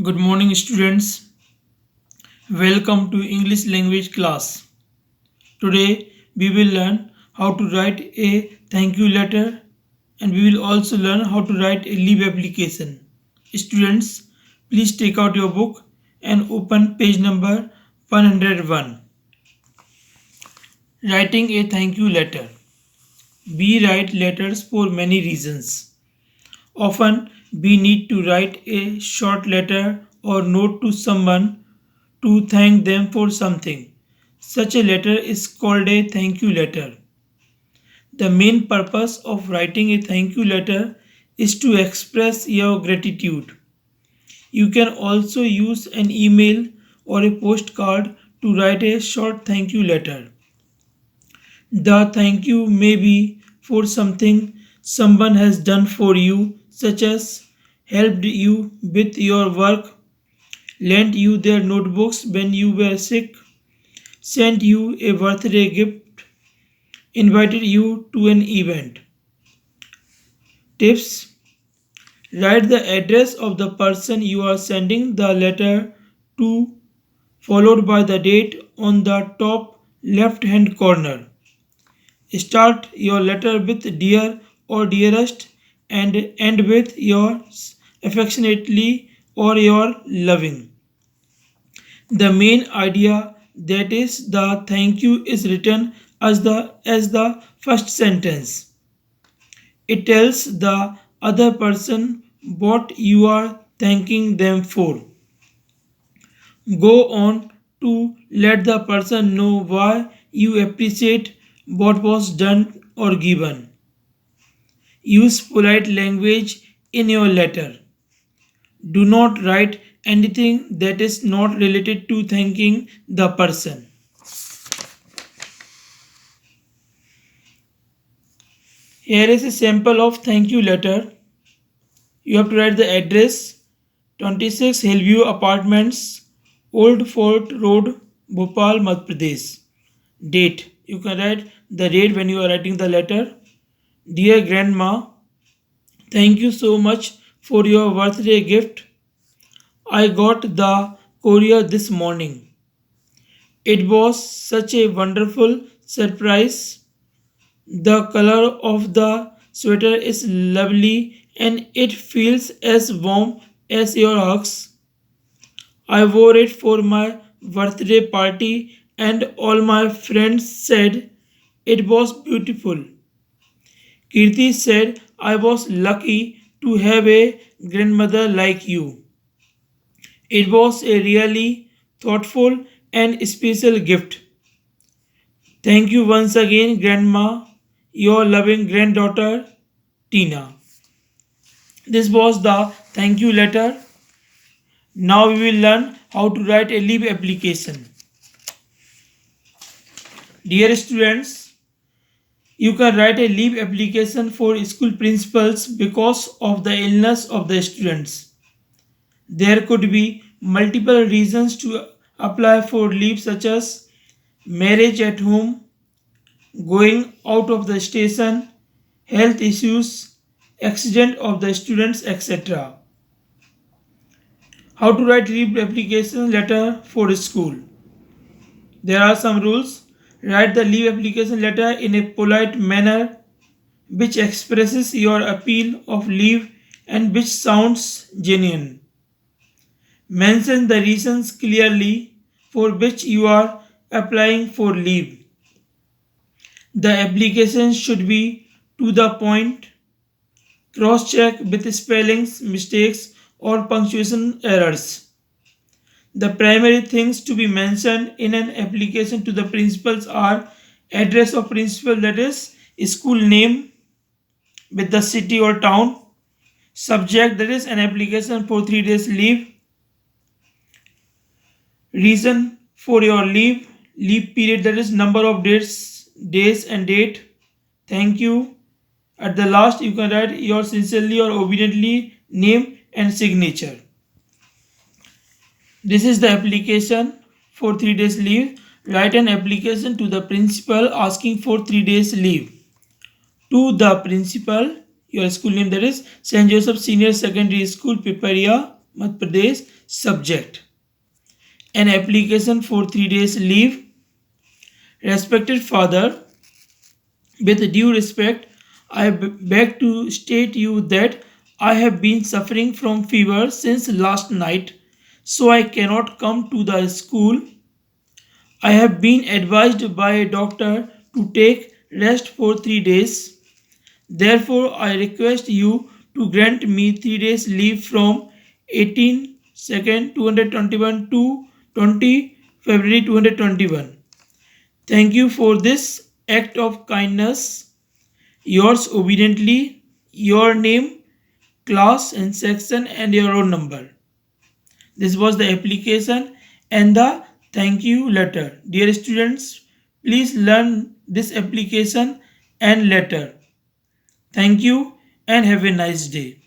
Good morning, students. Welcome to English language class. Today we will learn how to write a thank you letter and we will also learn how to write a leave application. Students, please take out your book and open page number 101. Writing a thank you letter. We write letters for many reasons. Often we need to write a short letter or note to someone to thank them for something. Such a letter is called a thank you letter. The main purpose of writing a thank you letter is to express your gratitude. You can also use an email or a postcard to write a short thank you letter. The thank you may be for something someone has done for you, such as helped you with your work, lent you their notebooks when you were sick, sent you a birthday gift, invited you to an event. Tips: write the address of the person you are sending the letter to, followed by the date on the top left hand corner. Start your letter with dear or dearest and end with yours affectionately or your loving. The main idea that is the thank you is written as the first sentence. It tells the other person what you are thanking them for. Go on to let the person know why you appreciate what was done or given. Use polite language in your letter. Do not write anything that is not related to thanking the person. Here is a sample of thank you letter. You have to write the address: 26 Hillview Apartments, Old Fort Road, Bhopal, Madhya Pradesh. Date: you can write the date when you are writing the letter. Dear Grandma, thank you so much for your birthday gift. I got the courier this morning. It was such a wonderful surprise. The color of the sweater is lovely and it feels as warm as your hugs. I wore it for my birthday party and all my friends said it was beautiful. Kirti said I was lucky to have a grandmother like you. It was a really thoughtful and special gift. Thank you once again, Grandma, your loving granddaughter, Tina. This was the thank you letter. Now we will learn how to write a leave application. Dear students, you can write a leave application for school principals because of the illness of the students. There could be multiple reasons to apply for leave, such as marriage at home, going out of the station, health issues, accident of the students, etc. How to write leave application letter for school. There are some rules. Write the leave application letter in a polite manner which expresses your appeal of leave and which sounds genuine. Mention the reasons clearly for which you are applying for leave. The application should be to the point. Cross check with spellings, mistakes, or punctuation errors. The primary things to be mentioned in an application to the principals are address of principal, that is school name with the city or town, subject, that is an application for 3 days leave, reason for your leave, leave period, that is number of days and date, thank you. At the last you can write your sincerely or obediently name and signature. This is the application for 3 days leave. Write an application to the principal asking for 3 days leave. To the principal, your school name, that is St. Joseph Senior Secondary School, Piparia, Madhya Pradesh, subject. An application for 3 days leave. Respected father, with due respect, I beg to state you that I have been suffering from fever since last night, so I cannot come to the school. I have been advised by a doctor to take rest for 3 days. Therefore, I request you to grant me 3 days leave from 18 2nd 221 to 20 February 2021. Thank you for this act of kindness. Yours obediently, your name, class and section, and your roll number. This was the application and the thank you letter. Dear students, please learn this application and letter. Thank you and have a nice day.